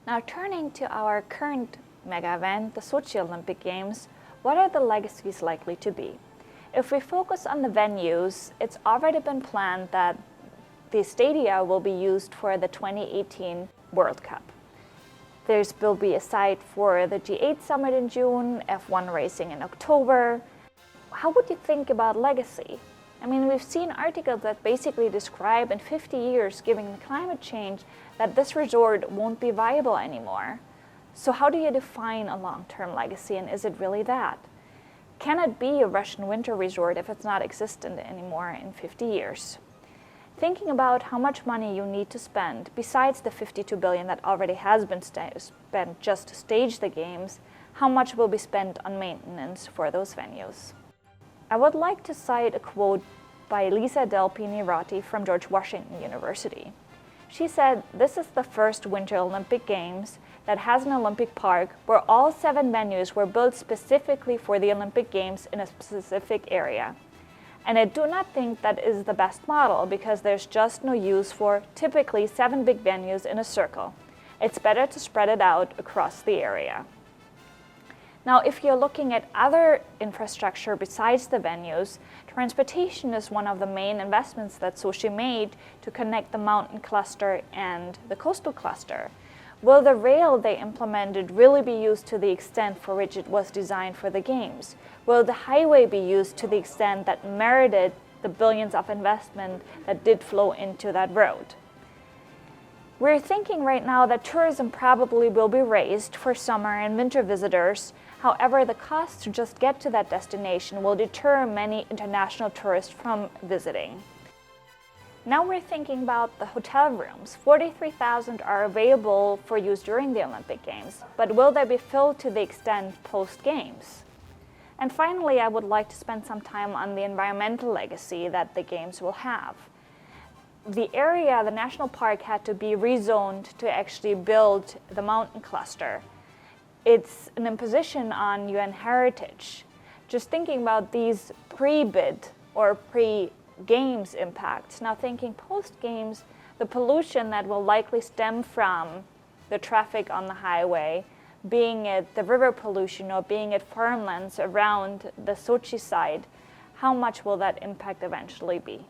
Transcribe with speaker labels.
Speaker 1: Now turning to our current mega event, the Sochi Olympic Games, what are the legacies likely to be? If we focus on the venues, it's already been planned that the stadia will be used for the 2018 World Cup. There will be a site for the G8 summit in June, F1 racing in October. How would you think about legacy? I mean, we've seen articles that basically describe in 50 years, given the climate change, that this resort won't be viable anymore. So how do you define a long-term legacy, and is it really that? Can it be a Russian winter resort if it's not existent anymore in 50 years? Thinking about how much money you need to spend, besides the 52 billion that already has been spent just to stage the games, how much will be spent on maintenance for those venues? I would like to cite a quote by Lisa Del Pinirati from George Washington University. She said, "This is the first Winter Olympic Games that has an Olympic park where all 7 venues were built specifically for the Olympic Games in a specific area. And I do not think that is the best model because there's just no use for typically 7 big venues in a circle. It's better to spread it out across the area." Now, if you're looking at other infrastructure besides the venues, transportation is one of the main investments that Sochi made to connect the mountain cluster and the coastal cluster. Will the rail they implemented really be used to the extent for which it was designed for the Games? Will the highway be used to the extent that merited the billions of investment that did flow into that road? We're thinking right now that tourism probably will be raised for summer and winter visitors. However, the cost to just get to that destination will deter many international tourists from visiting. Now we're thinking about the hotel rooms. 43,000 are available for use during the Olympic Games, but will they be filled to the extent post-Games? And finally, I would like to spend some time on the environmental legacy that the Games will have. The area, the national park, had to be rezoned to actually build the mountain cluster. It's an imposition on UN heritage. Just thinking about these pre-bid or pre-Games impacts, now thinking post-Games, the pollution that will likely stem from the traffic on the highway, being it the river pollution or being it farmlands around the Sochi site, how much will that impact eventually be?